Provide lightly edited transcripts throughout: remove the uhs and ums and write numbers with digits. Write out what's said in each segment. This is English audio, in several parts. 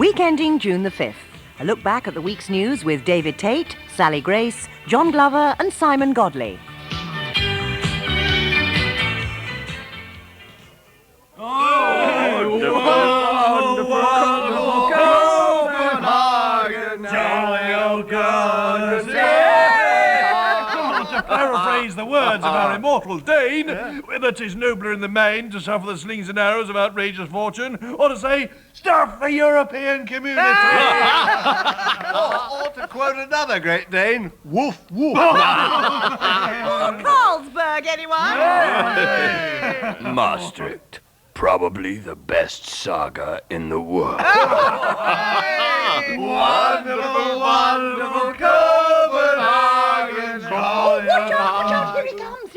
Week ending June the 5th. A look back at the week's news with David Tate, Sally Grace, John Glover and Simon Godley. Paraphrase the words of our immortal Dane, whether 'tis nobler in the main to suffer the slings and arrows of outrageous fortune, or to say, stuff the European community. or to quote another great Dane, woof, woof. Carlsberg, anyone? Maastricht. Probably the best saga in the world. Wonderful, wonderful Copenhagen. Watch out, here he comes.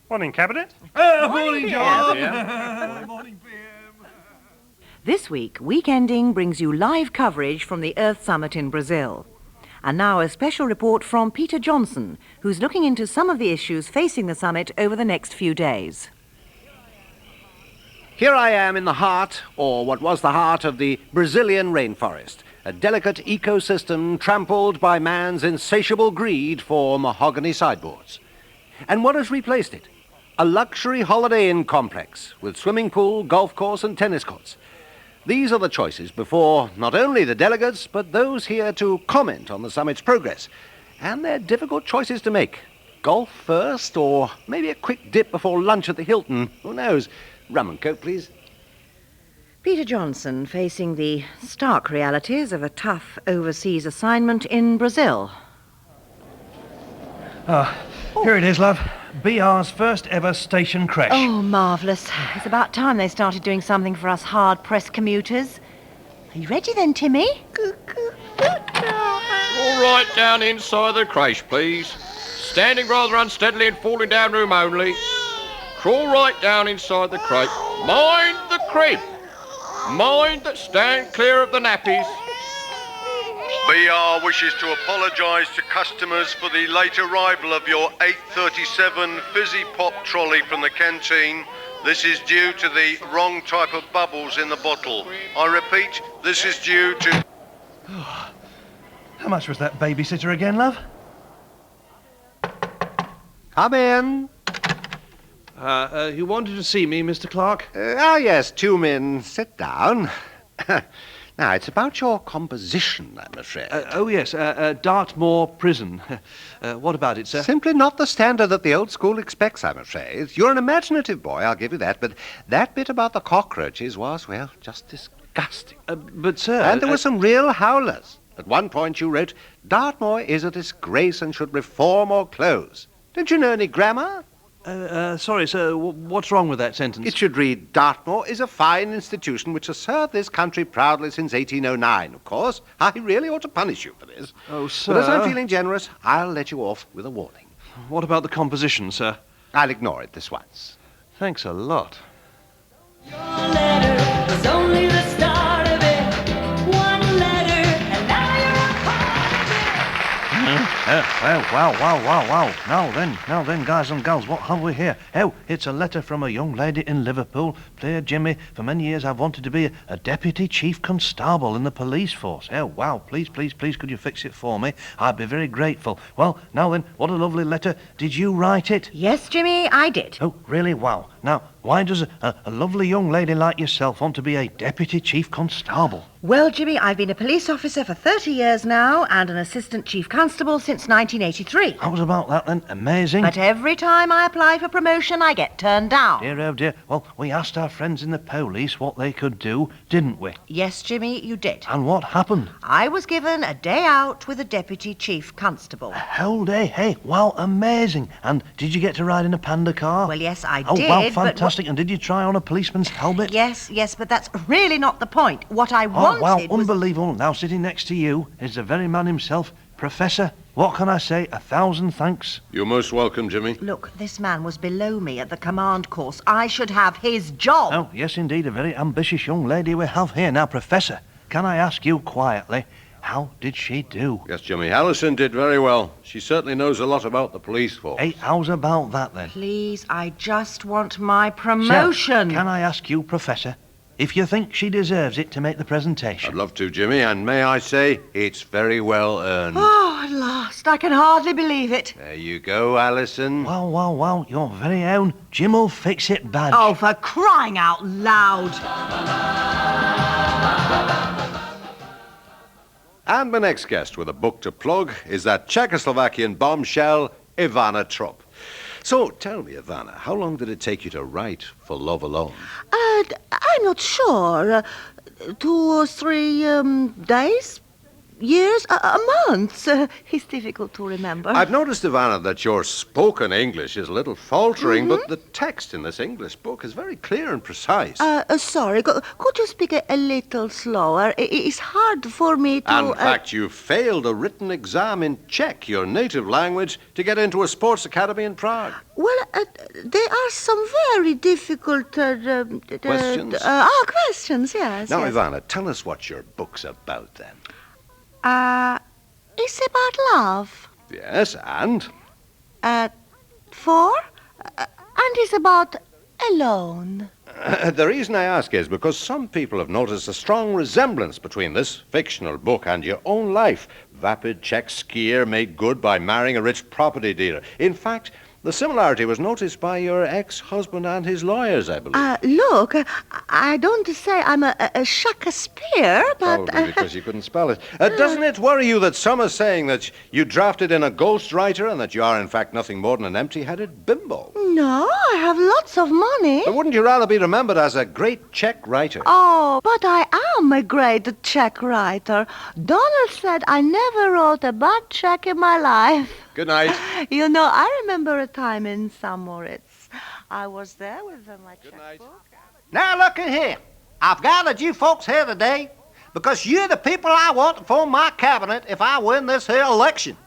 Morning, Cabinet. Morning, John. Morning, PM. This week, Week Ending brings you live coverage from the Earth Summit in Brazil. And now a special report from Peter Johnson, who's looking into some of the issues facing the summit over the next few days. Here I am in the heart, or what was the heart, of the Brazilian rainforest, a delicate ecosystem trampled by man's insatiable greed for mahogany sideboards. And what has replaced it? A luxury Holiday Inn complex with swimming pool, golf course and tennis courts. These are the choices before not only the delegates, but those here to comment on the summit's progress. And they're difficult choices to make. Golf first, or maybe a quick dip before lunch at the Hilton. Who knows? Rum and coke, please. Peter Johnson facing the stark realities of a tough overseas assignment in Brazil. Here it is, love. BR's first ever station crash. Oh, marvellous. It's about time they started doing something for us hard-pressed commuters. Are you ready then, Timmy? All right, down inside the crash, please. Standing rather unsteadily and falling down room only. Crawl right down inside the crate. Mind the crib. Mind that stand clear of the nappies. BR wishes to apologise to customers for the late arrival of your 837 fizzy pop trolley from the canteen. This is due to the wrong type of bubbles in the bottle. I repeat, this is due to... How much was that babysitter again, love? Come in. You wanted to see me, Mr. Clark? Yes, 2 men. Sit down. Now, it's about your composition, I'm afraid. Yes, Dartmoor prison. What about it, sir? Simply not the standard that the old school expects, I'm afraid. You're an imaginative boy, I'll give you that, but that bit about the cockroaches was, well, just disgusting. But, sir... And there were some real howlers. At one point you wrote, Dartmoor is a disgrace and should reform or close. Did you know any grammar? Sorry, sir, what's wrong with that sentence? It should read, Dartmoor is a fine institution which has served this country proudly since 1809, of course. I really ought to punish you for this. Oh, sir... But as I'm feeling generous, I'll let you off with a warning. What about the composition, sir? I'll ignore it this once. Thanks a lot. Your letter was only the start of it. One letter, and now you're a part of it. Wow. Now then, guys and girls, what have we here? Oh, it's a letter from a young lady in Liverpool. Dear Jimmy, for many years I've wanted to be a deputy chief constable in the police force. Oh, wow, please, could you fix it for me? I'd be very grateful. Well, now then, what a lovely letter. Did you write it? Yes, Jimmy, I did. Oh, really? Wow. Now, why does a lovely young lady like yourself want to be a deputy chief constable? Well, Jimmy, I've been a police officer for 30 years now and an assistant chief constable since 1983. How about that then? Amazing. But every time I apply for promotion, I get turned down. Dear, oh dear. Well, we asked our friends in the police what they could do, didn't we? Yes, Jimmy, you did. And what happened? I was given a day out with a deputy chief constable. A whole day? Hey, wow, amazing. And did you get to ride in a panda car? Well, yes, I Oh, did. wow, fantastic. And did you try on a policeman's helmet? Yes, but that's really not the point. What I wanted wow, was... unbelievable. Now, sitting next to you is the very man himself, Professor. What can I say? 1,000 thanks. You're most welcome, Jimmy. Look, this man was below me at the command course. I should have his job. Oh, yes, indeed, a very ambitious young lady we have here. Now, Professor, can I ask you quietly, how did she do? Yes, Jimmy, Alison did very well. She certainly knows a lot about the police force. Hey, how's about that, then? Please, I just want my promotion. Sir, can I ask you, Professor, if you think she deserves it to make the presentation. I'd love to, Jimmy, and may I say, it's very well earned. Oh, at last. I can hardly believe it. There you go, Alison. Wow, your very own Jim'll Fix It badge. Oh, for crying out loud. And the next guest with a book to plug is that Czechoslovakian bombshell, Ivana Trump. So, tell me, Ivana, how long did it take you to write For Love Alone? I'm not sure. 2 or 3 days? Years? A month? It's difficult to remember. I've noticed, Ivana, that your spoken English is a little faltering, but the text in this English book is very clear and precise. Sorry, could you speak a little slower? It's hard for me to... And in fact, you failed a written exam in Czech, your native language, to get into a sports academy in Prague. Well, there are some very difficult... Questions? Questions, yes. Now, yes. Ivana, tell us what your book's about, then. It's about love. Yes, and? 4? And it's about alone. The reason I ask is because some people have noticed a strong resemblance between this fictional book and your own life. Vapid Czech skier made good by marrying a rich property dealer. In fact, the similarity was noticed by your ex-husband and his lawyers, I believe. Look, I don't say I'm a Shakespeare, but... Probably because you couldn't spell it. Doesn't it worry you that some are saying that you drafted in a ghostwriter and that you are, in fact, nothing more than an empty-headed bimbo? No, I have lots of money. But wouldn't you rather be remembered as a great Czech writer? Oh, but I am a great Czech writer. Donald said I never wrote a bad Czech in my life. Good night. You know, I remember a time in St. Moritz. I was there with my Czech book. Now, look at here. I've gathered you folks here today because you're the people I want to form my cabinet if I win this here election.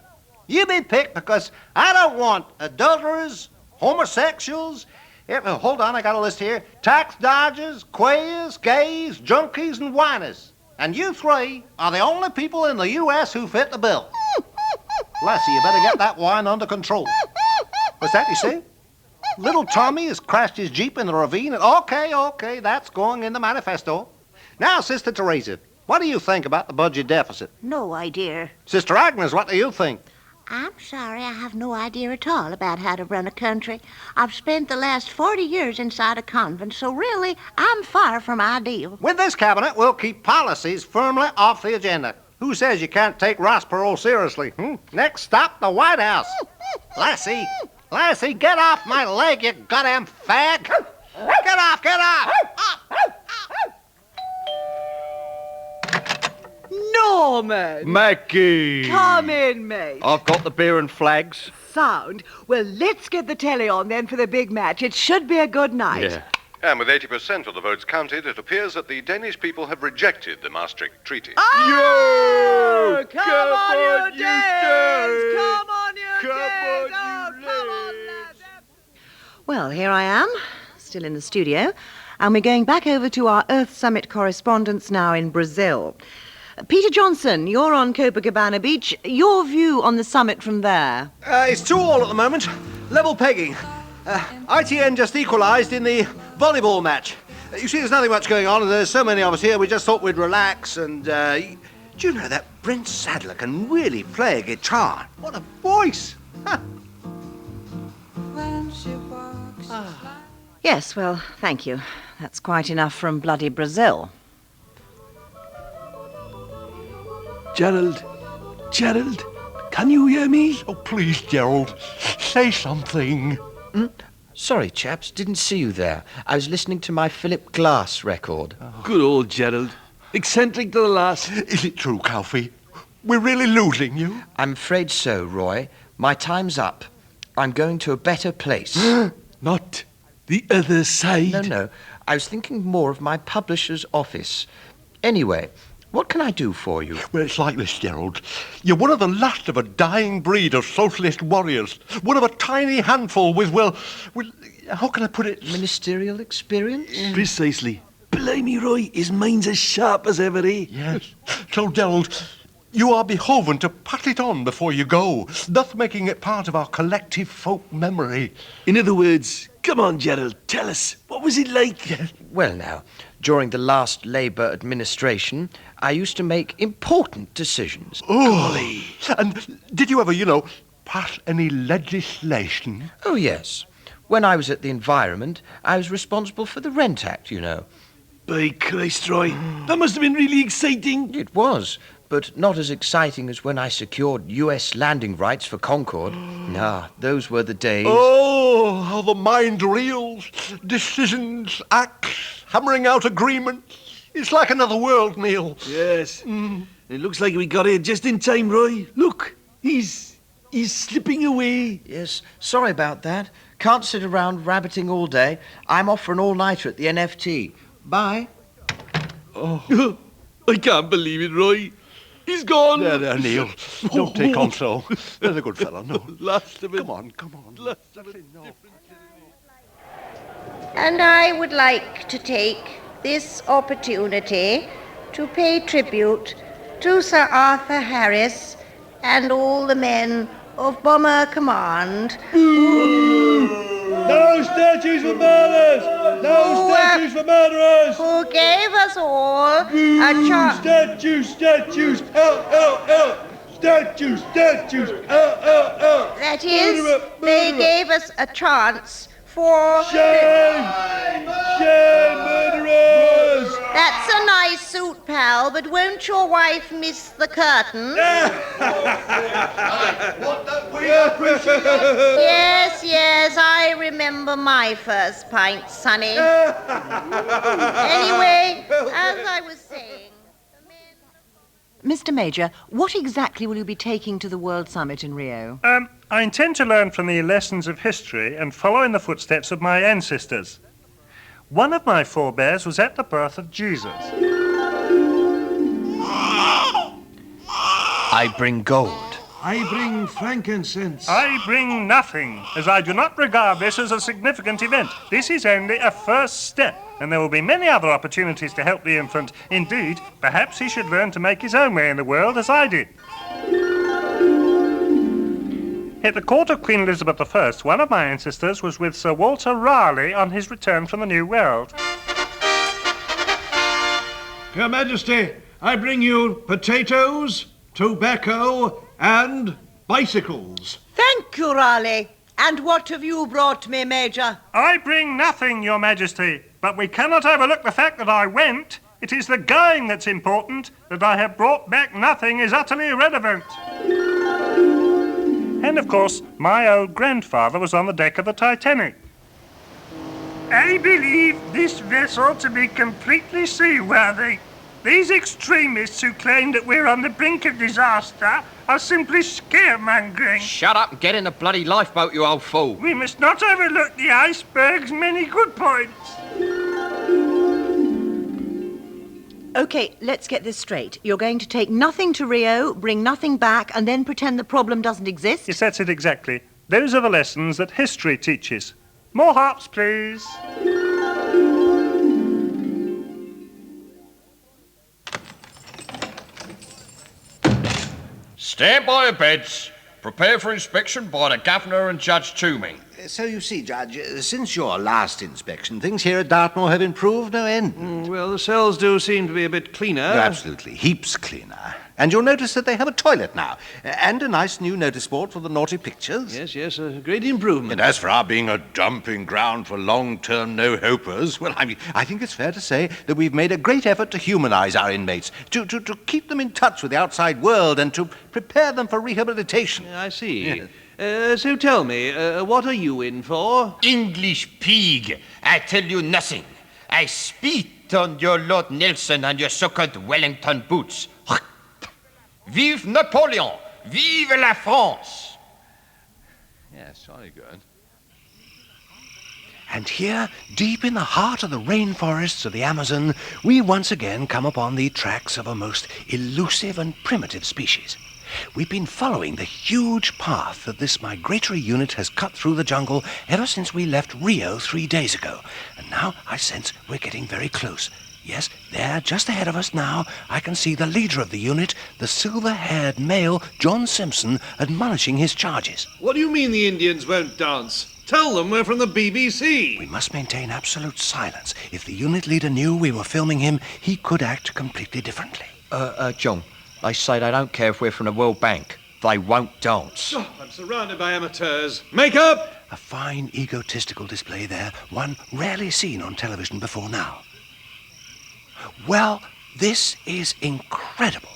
You've been picked because I don't want adulterers, homosexuals, hold on, I got a list here, tax dodgers, queers, gays, junkies, and whiners. And you 3 are the only people in the U.S. who fit the bill. Lassie, you better get that wine under control. What's that you say? Little Tommy has crashed his Jeep in the ravine. Okay, that's going in the manifesto. Now, Sister Teresa, what do you think about the budget deficit? No idea. Sister Agnes, what do you think? I'm sorry, I have no idea at all about how to run a country. I've spent the last 40 years inside a convent, so really, I'm far from ideal. With this cabinet, we'll keep policies firmly off the agenda. Who says you can't take Ross Perot seriously? Next stop, the White House. Lassie, get off my leg, you goddamn fag. Get off. Norman! Maggie! Come in, mate. I've got the beer and flags. Sound. Well, let's get the telly on then for the big match. It should be a good night. Yeah. And with 80% of the votes counted, it appears that the Danish people have rejected the Maastricht Treaty. Oh! Come on, on, you you Danes! Danes! Come on, you Come Danes! on, you Come on, lads! Well, here I am, still in the studio, and we're going back over to our Earth Summit correspondents now in Brazil. Peter Johnson, you're on Copacabana Beach. Your view on the summit from there? It's 2-2 at the moment. Level pegging. ITN just equalised in the volleyball match. You see, there's nothing much going on, and there's so many of us here, we just thought we'd relax, and, do you know that Brent Sadler can really play a guitar? What a voice! Yes, well, thank you. That's quite enough from bloody Brazil. Gerald, can you hear me? Oh, please, Gerald, say something. Sorry, chaps, didn't see you there. I was listening to my Philip Glass record. Good old Gerald. Eccentric to the last. Is it true, Calfee? We're really losing you? I'm afraid so, Roy. My time's up. I'm going to a better place. Not the other side? No. I was thinking more of my publisher's office. Anyway, what can I do for you? Well, it's like this, Gerald. You're one of the last of a dying breed of socialist warriors. One of a tiny handful with, well, how can I put it? Ministerial experience? Precisely. Blimey, Roy, his mind's as sharp as ever, eh? Yes. So, Gerald, you are behoven to pass it on before you go, thus making it part of our collective folk memory. In other words, Come on, Gerald, tell us. What was it like? Well, now, during the last Labour administration, I used to make important decisions. Golly. And did you ever, pass any legislation? Oh, yes. When I was at the Environment, I was responsible for the Rent Act, By Christ, Roy, that must have been really exciting. It was, but not as exciting as when I secured US landing rights for Concorde. Those were the days. Oh, how the mind reels. Decisions, acts, hammering out agreements. It's like another world, Neil. Yes. It looks like we got here just in time, Roy. Look, he's slipping away. Yes, sorry about that. Can't sit around rabbiting all day. I'm off for an all-nighter at the NFT. Bye. Oh, I can't believe it, Roy. He's gone. There, Neil. Don't take on so. There's a good fellow, no. Last of it. Come on. Last of it. And I would like to take this opportunity to pay tribute to Sir Arthur Harris and all the men of Bomber Command. No statues for murderers! No statues for murderers! Who gave us all a chance. Statues! Help! Statues! That is, they gave us a chance for... Shame, murderers! That's a nice suit, pal, but won't your wife miss the curtain? Yes, I remember my first pint, sonny. Anyway, as I was saying... Mr. Major, what exactly will you be taking to the World Summit in Rio? I intend to learn from the lessons of history and follow in the footsteps of my ancestors. One of my forebears was at the birth of Jesus. I bring gold. I bring frankincense. I bring nothing, as I do not regard this as a significant event. This is only a first step, and there will be many other opportunities to help the infant. Indeed, perhaps he should learn to make his own way in the world as I did. At the court of Queen Elizabeth I, one of my ancestors was with Sir Walter Raleigh on his return from the New World. Your Majesty, I bring you potatoes, tobacco, and bicycles. Thank you, Raleigh. And what have you brought me, Major? I bring nothing, Your Majesty, but we cannot overlook the fact that I went. It is the going that's important. That I have brought back nothing is utterly irrelevant. And, of course, my old grandfather was on the deck of the Titanic. I believe this vessel to be completely seaworthy. These extremists who claim that we're on the brink of disaster are simply scaremongering. Shut up and get in the bloody lifeboat, you old fool. We must not overlook the iceberg's many good points. OK, let's get this straight. You're going to take nothing to Rio, bring nothing back, and then pretend the problem doesn't exist? Yes, that's it exactly. Those are the lessons that history teaches. More hops, please. Stand by your beds. Prepare for inspection by the Governor and Judge Toomey. So you see, Judge, since your last inspection, things here at Dartmoor have improved no end. Well, the cells do seem to be a bit cleaner. Absolutely, heaps cleaner. And you'll notice that they have a toilet now, and a nice new notice board for the naughty pictures. Yes, a great improvement. And as for our being a dumping ground for long-term no-hopers, well, I think it's fair to say that we've made a great effort to humanize our inmates, to keep them in touch with the outside world and to prepare them for rehabilitation. I see. So tell me, what are you in for? English pig. I tell you nothing. I spit on your Lord Nelson and your so-called Wellington boots. Vive Napoleon! Vive la France! Yes, sorry, good. And here, deep in the heart of the rainforests of the Amazon, we once again come upon the tracks of a most elusive and primitive species. We've been following the huge path that this migratory unit has cut through the jungle ever since we left Rio 3 days ago. And now I sense we're getting very close. Yes, there, just ahead of us now, I can see the leader of the unit, the silver-haired male, John Simpson, admonishing his charges. What do you mean the Indians won't dance? Tell them we're from the BBC. We must maintain absolute silence. If the unit leader knew we were filming him, he could act completely differently. John, they say they don't care if we're from the World Bank. They won't dance. Oh, I'm surrounded by amateurs. Make up! A fine egotistical display there, one rarely seen on television before now. Well, this is incredible.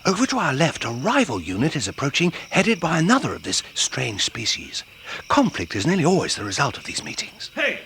Over to our left, a rival unit is approaching, headed by another of this strange species. Conflict is nearly always the result of these meetings. Hey,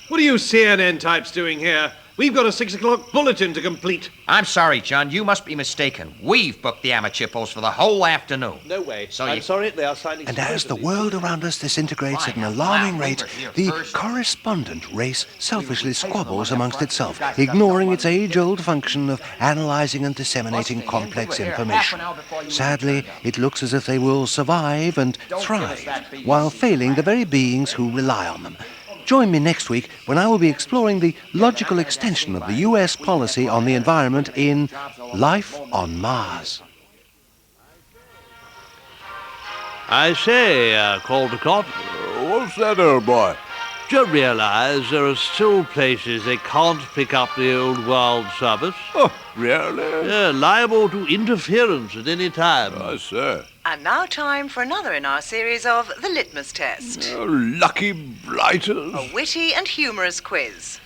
what are you CNN types doing here? We've got a 6 o'clock bulletin to complete. I'm sorry, John. You must be mistaken. We've booked the amateur post for the whole afternoon. No way. So I'm sorry, they are signing... And as the world around us disintegrates at an alarming rate, the correspondent race selfishly squabbles amongst itself, ignoring its age-old function of analyzing and disseminating complex information. Sadly, it looks as if they will survive and thrive, while failing the very beings who rely on them. Join me next week when I will be exploring the logical extension of the US policy on the environment in Life on Mars. I say, Caldecott. What's that, old boy? Do you realise there are still places they can't pick up the old world service? Oh, really? Yeah, liable to interference at any time. I say. And now time for another in our series of The Litmus Test. Oh, lucky blighters. A witty and humorous quiz.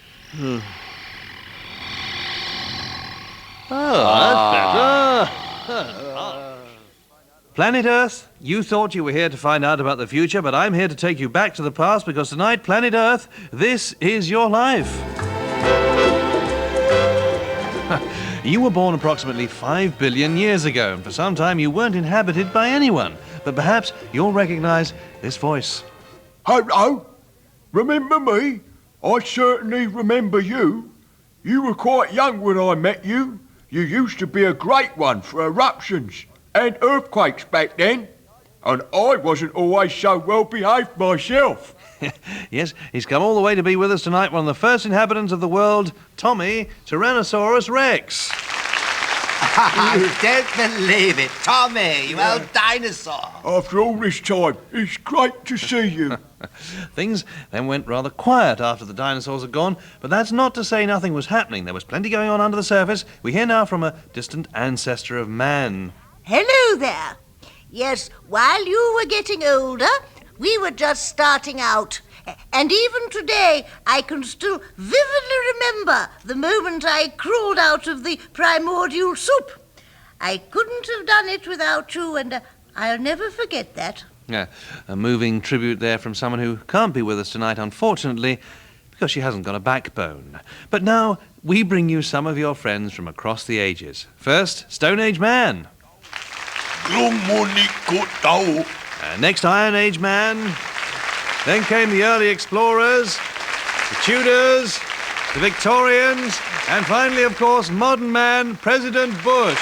That's better. Planet Earth, you thought you were here to find out about the future, but I'm here to take you back to the past because tonight, Planet Earth, this is your life. You were born approximately 5 billion years ago, and for some time you weren't inhabited by anyone. But perhaps you'll recognize this voice. Hello? Remember me? I certainly remember you. You were quite young when I met you. You used to be a great one for eruptions and earthquakes back then. And I wasn't always so well behaved myself. Yes, he's come all the way to be with us tonight, one of the first inhabitants of the world, Tommy Tyrannosaurus Rex. I don't believe it. Tommy, you old dinosaur. After all this time, it's great to see you. Things then went rather quiet after the dinosaurs had gone, but that's not to say nothing was happening. There was plenty going on under the surface. We hear now from a distant ancestor of man. Hello there. Yes, while you were getting older, we were just starting out. And even today, I can still vividly remember the moment I crawled out of the primordial soup. I couldn't have done it without you, and I'll never forget that. Yeah, a moving tribute there from someone who can't be with us tonight, unfortunately, because she hasn't got a backbone. But now, we bring you some of your friends from across the ages. First, Stone Age Man. Next, Iron Age Man. Then came the early explorers, the Tudors, the Victorians, and finally, of course, modern man, President Bush.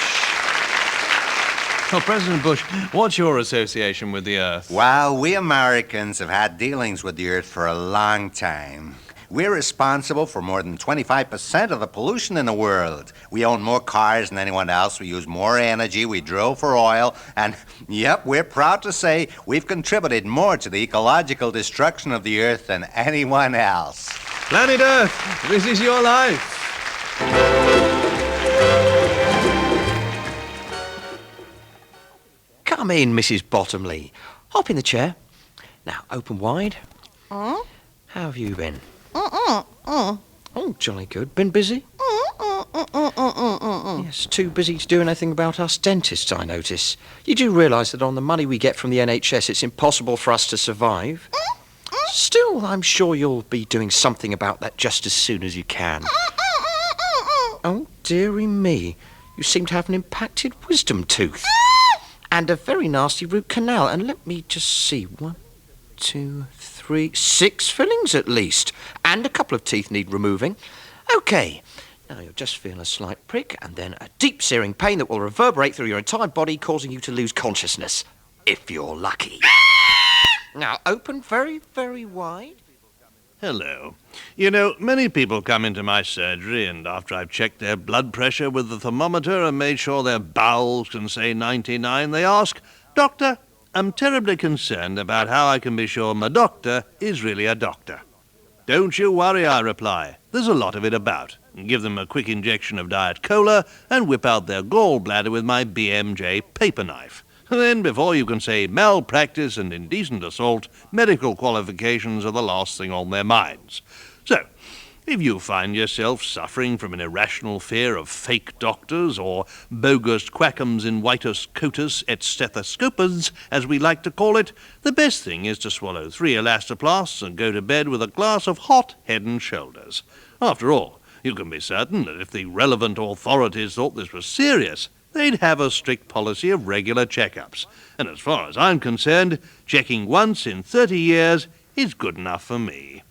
Oh, President Bush, what's your association with the Earth? Well, we Americans have had dealings with the Earth for a long time. We're responsible for more than 25% of the pollution in the world. We own more cars than anyone else. We use more energy. We drill for oil. And, yep, we're proud to say we've contributed more to the ecological destruction of the Earth than anyone else. Planet Earth, this is your life. Come in, Mrs. Bottomley. Hop in the chair. Now, open wide. How have you been? Oh, jolly good. Been busy? Yes, too busy to do anything about us dentists, I notice. You do realise that on the money we get from the NHS, it's impossible for us to survive? Still, I'm sure you'll be doing something about that just as soon as you can. Oh, dearie me. You seem to have an impacted wisdom tooth. And a very nasty root canal. And let me just see. 1, 2, 3, 6 fillings at least. And a couple of teeth need removing. OK. Now you'll just feel a slight prick and then a deep searing pain that will reverberate through your entire body, causing you to lose consciousness. If you're lucky. Now open very, very wide. Hello. You know, many people come into my surgery, and after I've checked their blood pressure with the thermometer and made sure their bowels can say 99, they ask, "Doctor, I'm terribly concerned about how I can be sure my doctor is really a doctor. Don't you worry, I reply. There's a lot of it about. Give them a quick injection of Diet Cola and whip out their gallbladder with my BMJ paper knife. Then, before you can say malpractice and indecent assault, medical qualifications are the last thing on their minds. So, if you find yourself suffering from an irrational fear of fake doctors or bogus quackums in whitus cotus et stethoscopus, as we like to call it, the best thing is to swallow 3 elastoplasts and go to bed with a glass of hot Head and Shoulders. After all, you can be certain that if the relevant authorities thought this was serious, they'd have a strict policy of regular checkups. And as far as I'm concerned, checking once in 30 years is good enough for me.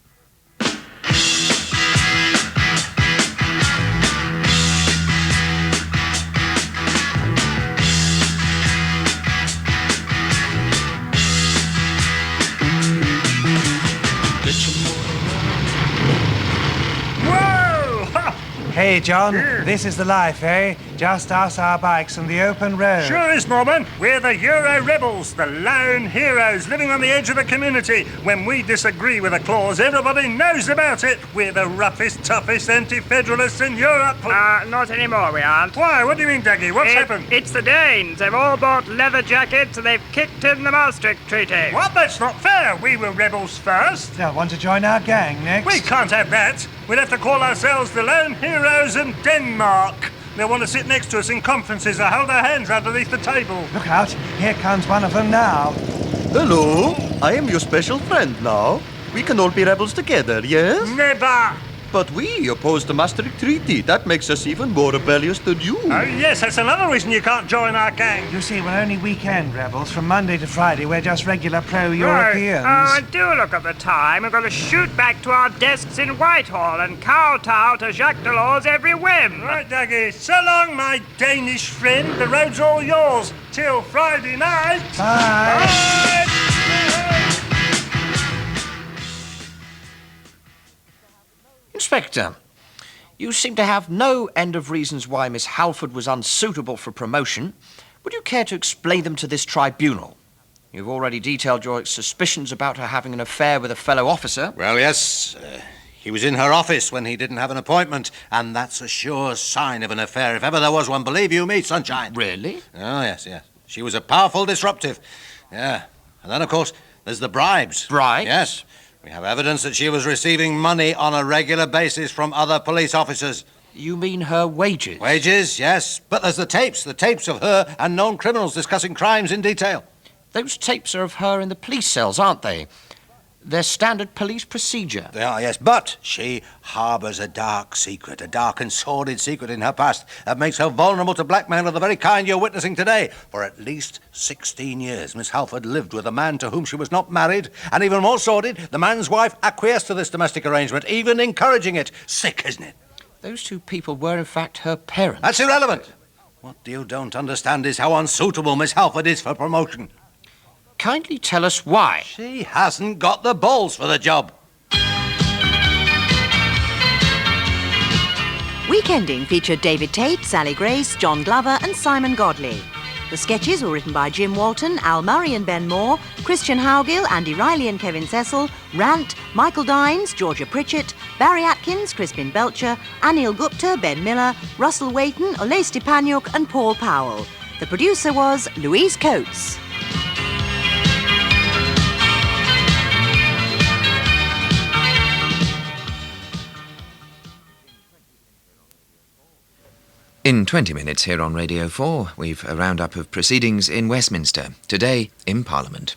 Hey, John, this is the life, eh? Just us, our bikes, and the open road. Sure is, Norman. We're the Euro rebels, the lone heroes living on the edge of the community. When we disagree with a clause, everybody knows about it. We're the roughest, toughest anti-federalists in Europe. Not anymore, we aren't. Why? What do you mean, Daggy? What's happened? It's the Danes. They've all bought leather jackets and they've kicked in the Maastricht Treaty. What? That's not fair. We were rebels first. They'll want to join our gang next. We can't have that. We'd have to call ourselves the lone heroes in Denmark. They'll want to sit next to us in conferences or hold our hands underneath the table. Look out, here comes one of them now. Hello, I am your special friend now. We can all be rebels together, yes? Never! But we oppose the Maastricht Treaty. That makes us even more rebellious than you. Oh, yes, that's another reason you can't join our gang. You see, we're only weekend rebels. From Monday to Friday, we're just regular pro-Europeans. Right. And do look at the time. We've got to shoot back to our desks in Whitehall and kowtow to Jacques Delors' every whim. Right, Dougie. So long, my Danish friend. The road's all yours. Till Friday night. Bye. Bye. Inspector, you seem to have no end of reasons why Miss Halford was unsuitable for promotion. Would you care to explain them to this tribunal? You've already detailed your suspicions about her having an affair with a fellow officer. Well, yes. He was in her office when he didn't have an appointment, and that's a sure sign of an affair, if ever there was one, believe you me, Sunshine. Really? Oh, yes. She was a powerful disruptive. Yeah. And then, of course, there's the bribes. Bribes? Yes. We have evidence that she was receiving money on a regular basis from other police officers. You mean her wages? Wages, yes. But there's the tapes of her and known criminals discussing crimes in detail. Those tapes are of her in the police cells, aren't they? They're standard police procedure. They are, yes, but she harbours a dark secret, a dark and sordid secret in her past that makes her vulnerable to blackmail of the very kind you're witnessing today. For at least 16 years, Miss Halford lived with a man to whom she was not married, and even more sordid, the man's wife acquiesced to this domestic arrangement, even encouraging it. Sick, isn't it? Those two people were, in fact, her parents. That's irrelevant. What you don't understand is how unsuitable Miss Halford is for promotion. Kindly tell us why. She hasn't got the balls for the job. Weekending featured David Tate, Sally Grace, John Glover and Simon Godley. The sketches were written by Jim Walton, Al Murray and Ben Moore, Christian Howgill, Andy Riley and Kevin Cecil, Rant, Michael Dines, Georgia Pritchett, Barry Atkins, Crispin Belcher, Anil Gupta, Ben Miller, Russell Waiton, Ole Stepaniuk and Paul Powell. The producer was Louise Coates. In 20 minutes here on Radio 4, we've a roundup of proceedings in Westminster, today in Parliament.